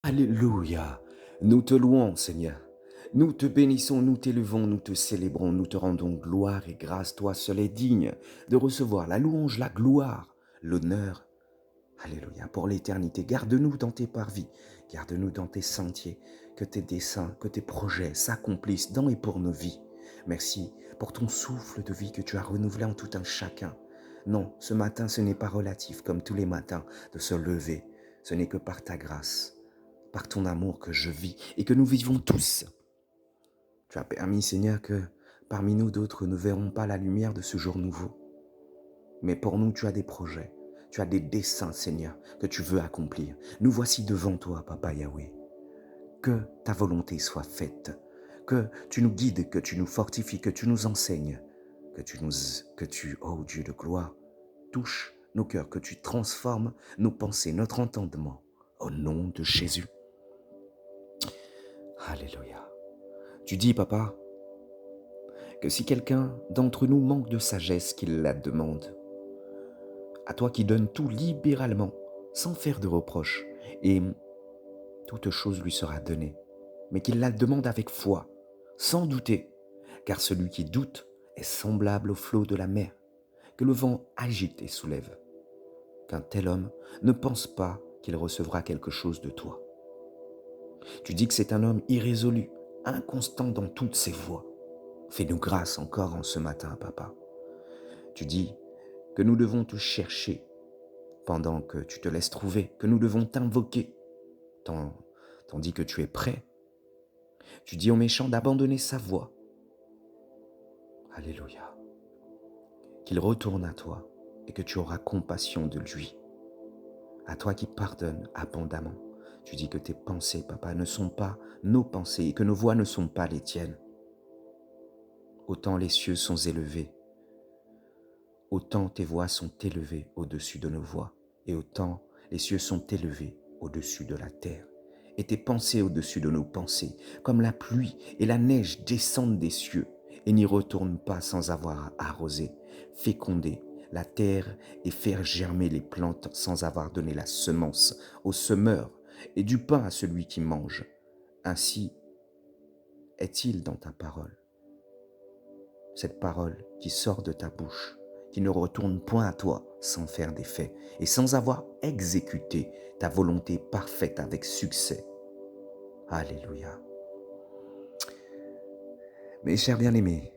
Alléluia. Nous te louons, Seigneur. Nous te bénissons, nous t'élevons, nous te célébrons, nous te rendons gloire et grâce. Toi seul es digne de recevoir la louange, la gloire, l'honneur. Alléluia. Pour l'éternité, garde-nous dans tes parvis, garde-nous dans tes sentiers, que tes desseins, que tes projets s'accomplissent dans et pour nos vies. Merci pour ton souffle de vie que tu as renouvelé en tout un chacun. Non, ce matin, ce n'est pas relatif comme tous les matins de se lever. Ce n'est que par ta grâce, par ton amour que je vis et que nous vivons tous. Tu as permis, Seigneur, que parmi nous d'autres ne verront pas la lumière de ce jour nouveau. Mais pour nous, tu as des projets, tu as des desseins, Seigneur, que tu veux accomplir. Nous voici devant toi, Papa Yahweh. Que ta volonté soit faite, que tu nous guides, que tu nous fortifies, que tu nous enseignes, ô Dieu de gloire, touche nos cœurs, que tu transformes nos pensées, notre entendement, au nom de Jésus. Alléluia. Tu dis, Papa, que si quelqu'un d'entre nous manque de sagesse, qu'il la demande. À toi qui donnes tout libéralement, sans faire de reproches, et toute chose lui sera donnée, mais qu'il la demande avec foi, sans douter, car celui qui doute est semblable au flot de la mer, que le vent agite et soulève. Qu'un tel homme ne pense pas qu'il recevra quelque chose de toi. Tu dis que c'est un homme irrésolu, inconstant dans toutes ses voies. Fais-nous grâce encore en ce matin, Papa. Tu dis que nous devons te chercher pendant que tu te laisses trouver, que nous devons t'invoquer, tandis que tu es prêt. Tu dis aux méchants d'abandonner sa voie. Alléluia. Qu'il retourne à toi et que tu auras compassion de lui. À toi qui pardonnes abondamment. Tu dis que tes pensées, Papa, ne sont pas nos pensées et que nos voix ne sont pas les tiennes. Autant les cieux sont élevés, autant tes voix sont élevées au-dessus de nos voix, et autant les cieux sont élevés au-dessus de la terre, et tes pensées au-dessus de nos pensées, comme la pluie et la neige descendent des cieux, et n'y retournent pas sans avoir arrosé, fécondé la terre et faire germer les plantes sans avoir donné la semence au semeur et du pain à celui qui mange. Ainsi est-il dans ta parole. Cette parole qui sort de ta bouche, qui ne retourne point à toi sans faire d'effet et sans avoir exécuté ta volonté parfaite avec succès. Alléluia. Mes chers bien-aimés,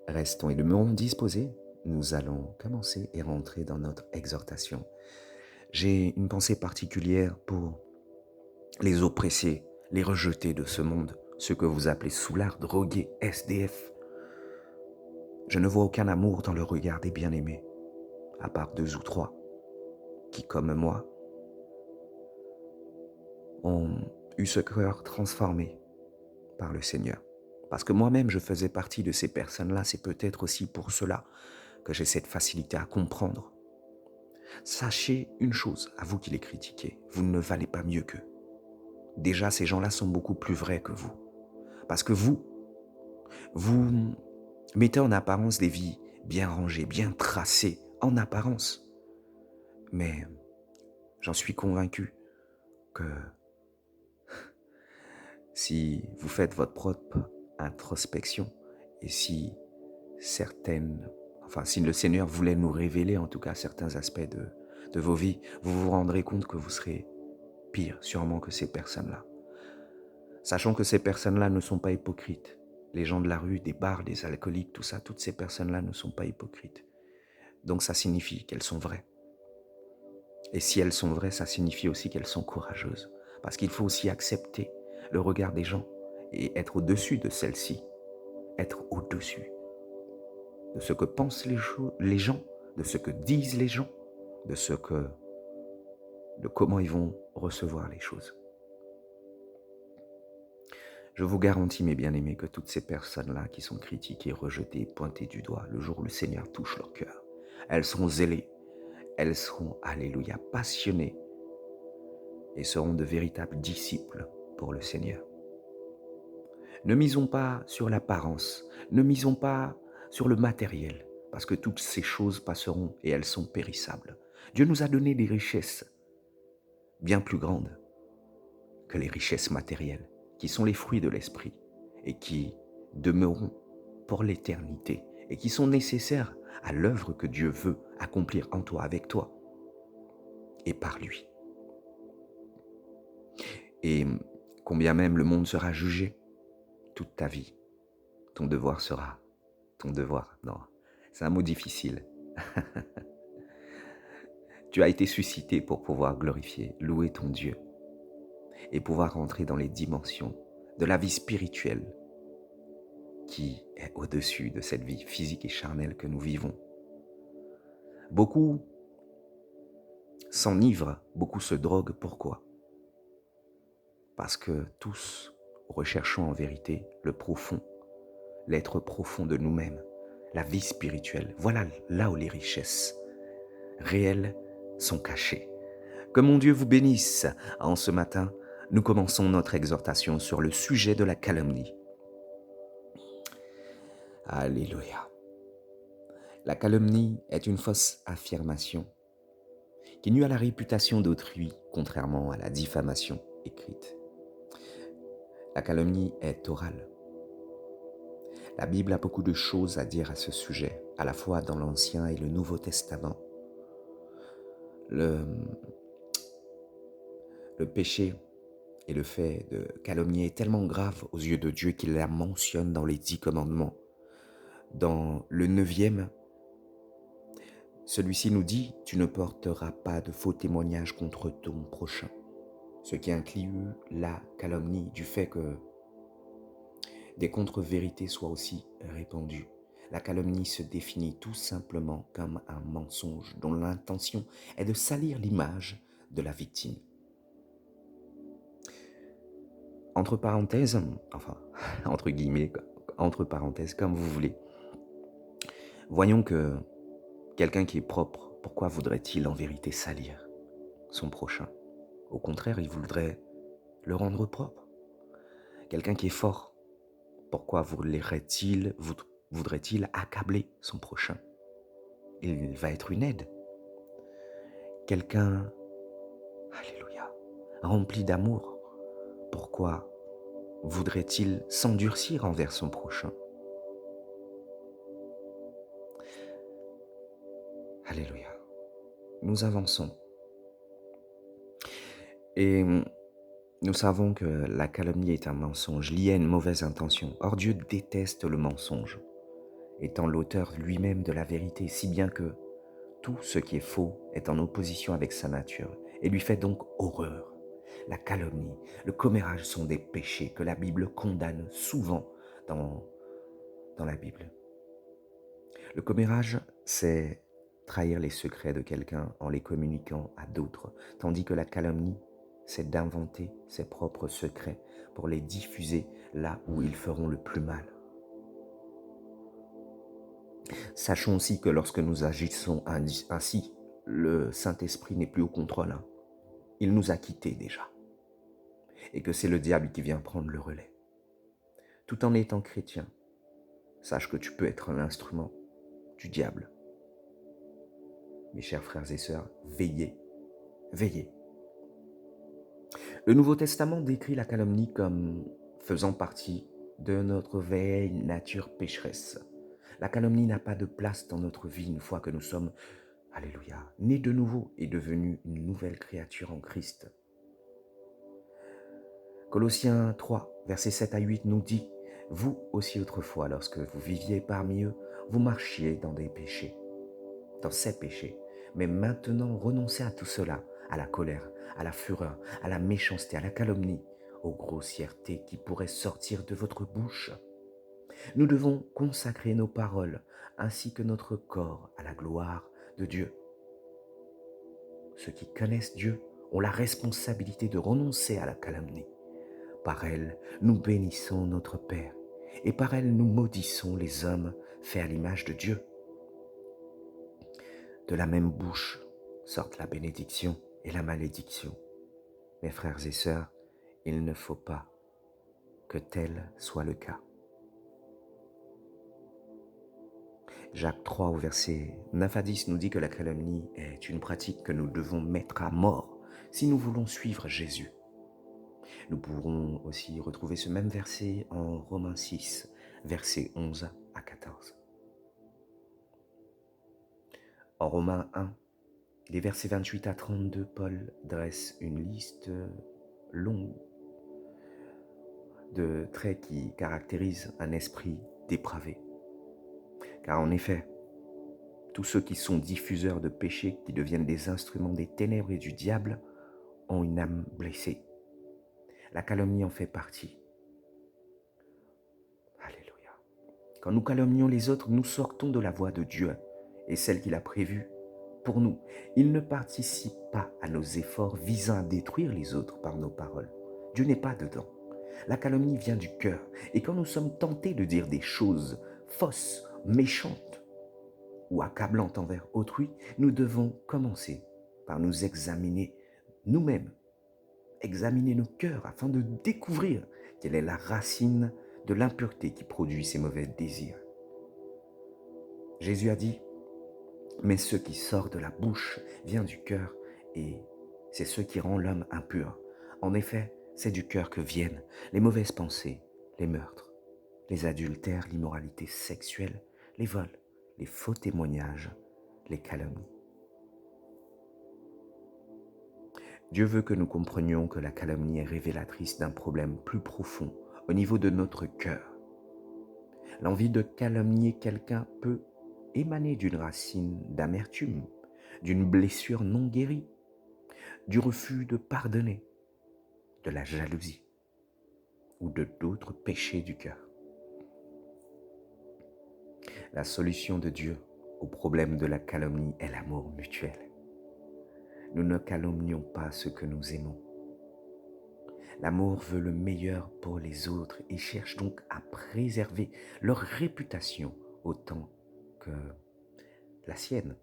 restons et demeurons disposés. Nous allons commencer et rentrer dans notre exhortation. J'ai une pensée particulière pour les oppressés, les rejetés de ce monde, ceux que vous appelez soulards, drogués, SDF. Je ne vois aucun amour dans le regard des bien-aimés, à part 2 ou 3, qui, comme moi, ont eu ce cœur transformé par le Seigneur. Parce que moi-même, je faisais partie de ces personnes-là, c'est peut-être aussi pour cela que j'ai cette facilité à comprendre. Sachez une chose, à vous qui les critiquez, vous ne valez pas mieux qu'eux. Déjà, ces gens-là sont beaucoup plus vrais que vous. Parce que vous mettez en apparence des vies bien rangées, bien tracées, en apparence. Mais j'en suis convaincu que si vous faites votre propre introspection et si si le Seigneur voulait nous révéler en tout cas certains aspects de vos vies, vous vous rendrez compte que vous serez pire sûrement que ces personnes-là. Sachant que ces personnes-là ne sont pas hypocrites. Les gens de la rue, des bars, des alcooliques, tout ça, toutes ces personnes-là ne sont pas hypocrites. Donc ça signifie qu'elles sont vraies. Et si elles sont vraies, ça signifie aussi qu'elles sont courageuses. Parce qu'il faut aussi accepter le regard des gens et être au-dessus de celle-ci. Être au-dessus de ce que pensent les gens, de ce que disent les gens, de comment ils vont recevoir les choses. Je vous garantis, mes bien-aimés, que toutes ces personnes-là qui sont critiquées, rejetées, pointées du doigt, le jour où le Seigneur touche leur cœur, elles seront zélées, elles seront, alléluia, passionnées et seront de véritables disciples pour le Seigneur. Ne misons pas sur l'apparence, ne misons pas sur le matériel, parce que toutes ces choses passeront et elles sont périssables. Dieu nous a donné des richesses bien plus grandes. que les richesses matérielles, qui sont les fruits de l'esprit et qui demeureront pour l'éternité et qui sont nécessaires à l'œuvre que Dieu veut accomplir en toi, avec toi et par lui. Et combien même le monde sera jugé, toute ta vie, ton devoir sera ton devoir. Non, c'est un mot difficile. Tu as été suscité pour pouvoir glorifier, louer ton Dieu et pouvoir rentrer dans les dimensions de la vie spirituelle qui est au-dessus de cette vie physique et charnelle que nous vivons. Beaucoup s'enivrent, beaucoup se droguent. Pourquoi? Parce que tous recherchons en vérité le profond, l'être profond de nous-mêmes, la vie spirituelle. Voilà là où les richesses réelles sont cachées. Que mon Dieu vous bénisse. En ce matin, nous commençons notre exhortation sur le sujet de la calomnie. Alléluia. La calomnie est une fausse affirmation qui nuit à la réputation d'autrui, contrairement à la diffamation écrite. La calomnie est orale. La Bible a beaucoup de choses à dire à ce sujet, à la fois dans l'Ancien et le Nouveau Testament. Le péché et le fait de calomnier est tellement grave aux yeux de Dieu qu'il la mentionne dans les 10 commandements. Dans le 9e, celui-ci nous dit « Tu ne porteras pas de faux témoignages contre ton prochain », ce qui inclut la calomnie du fait que des contre-vérités soient aussi répandues. La calomnie se définit tout simplement comme un mensonge dont l'intention est de salir l'image de la victime. Entre parenthèses, enfin, entre guillemets, entre parenthèses, comme vous voulez, voyons que quelqu'un qui est propre, pourquoi voudrait-il en vérité salir son prochain? Au contraire, il voudrait le rendre propre. Quelqu'un qui est fort, pourquoi voudrait-il accabler son prochain? Il va être une aide. Quelqu'un, alléluia, rempli d'amour, pourquoi voudrait-il s'endurcir envers son prochain? Alléluia. Nous avançons. Et nous savons que la calomnie est un mensonge lié à une mauvaise intention. Or, Dieu déteste le mensonge, étant l'auteur lui-même de la vérité, si bien que tout ce qui est faux est en opposition avec sa nature et lui fait donc horreur. La calomnie, le commérage sont des péchés que la Bible condamne souvent dans la Bible. Le commérage, c'est trahir les secrets de quelqu'un en les communiquant à d'autres, tandis que la calomnie, c'est d'inventer ses propres secrets pour les diffuser là où ils feront le plus mal. Sachons aussi que lorsque nous agissons ainsi, le Saint-Esprit n'est plus au contrôle. Il nous a quittés déjà. Et que c'est le diable qui vient prendre le relais. Tout en étant chrétien, sache que tu peux être l'instrument du diable. Mes chers frères et sœurs, veillez, veillez. Le Nouveau Testament décrit la calomnie comme faisant partie de notre vieille nature pécheresse. La calomnie n'a pas de place dans notre vie une fois que nous sommes, alléluia, nés de nouveau et devenus une nouvelle créature en Christ. Colossiens 3, versets 7 à 8 nous dit « Vous aussi autrefois, lorsque vous viviez parmi eux, vous marchiez dans des péchés, dans ces péchés. Mais maintenant, renoncez à tout cela, à la colère, à la fureur, à la méchanceté, à la calomnie, aux grossièretés qui pourraient sortir de votre bouche. Nous devons consacrer nos paroles ainsi que notre corps à la gloire de Dieu. Ceux qui connaissent Dieu ont la responsabilité de renoncer à la calomnie. Par elle, nous bénissons notre Père, et par elle, nous maudissons les hommes faits à l'image de Dieu. De la même bouche sortent la bénédiction et la malédiction. Mes frères et sœurs, il ne faut pas que tel soit le cas. Jacques 3 au verset 9 à 10 nous dit que la calomnie est une pratique que nous devons mettre à mort si nous voulons suivre Jésus. Nous pourrons aussi retrouver ce même verset en Romains 6, versets 11 à 14. En Romains 1, les versets 28 à 32, Paul dresse une liste longue de traits qui caractérisent un esprit dépravé. Car en effet, tous ceux qui sont diffuseurs de péché, qui deviennent des instruments des ténèbres et du diable, ont une âme blessée. La calomnie en fait partie. Alléluia. Quand nous calomnions les autres, nous sortons de la voie de Dieu et celle qu'il a prévue pour nous. Il ne participe pas à nos efforts visant à détruire les autres par nos paroles. Dieu n'est pas dedans. La calomnie vient du cœur. Et quand nous sommes tentés de dire des choses fausses, méchantes ou accablantes envers autrui, nous devons commencer par nous examiner nous-mêmes, examiner nos cœurs afin de découvrir quelle est la racine de l'impureté qui produit ces mauvais désirs. Jésus a dit, mais ce qui sort de la bouche vient du cœur et c'est ce qui rend l'homme impur. En effet, c'est du cœur que viennent les mauvaises pensées, les meurtres, les adultères, l'immoralité sexuelle, les vols, les faux témoignages, les calomnies. Dieu veut que nous comprenions que la calomnie est révélatrice d'un problème plus profond au niveau de notre cœur. L'envie de calomnier quelqu'un peut émaner d'une racine d'amertume, d'une blessure non guérie, du refus de pardonner, de la jalousie ou de d'autres péchés du cœur. La solution de Dieu au problème de la calomnie est l'amour mutuel. Nous ne calomnions pas ceux que nous aimons. L'amour veut le meilleur pour les autres et cherche donc à préserver leur réputation autant que la sienne.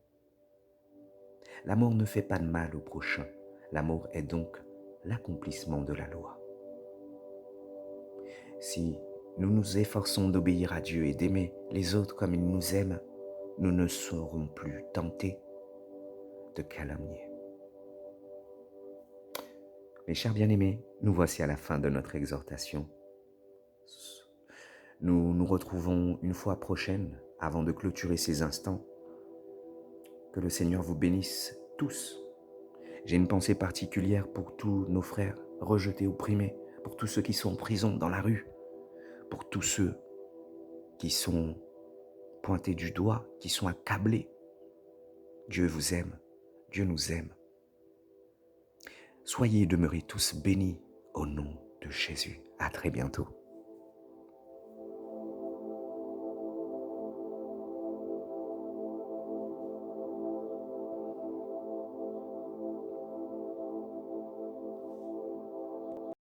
L'amour ne fait pas de mal au prochain. L'amour est donc l'accomplissement de la loi. Si nous nous efforçons d'obéir à Dieu et d'aimer les autres comme ils nous aiment, nous ne serons plus tentés de calomnier. Mes chers bien-aimés, nous voici à la fin de notre exhortation. Nous nous retrouvons une fois prochaine avant de clôturer ces instants. Que le Seigneur vous bénisse tous. J'ai une pensée particulière pour tous nos frères rejetés, opprimés, pour tous ceux qui sont en prison, dans la rue, pour tous ceux qui sont pointés du doigt, qui sont accablés. Dieu vous aime, Dieu nous aime. Soyez et demeurez tous bénis au nom de Jésus. À très bientôt.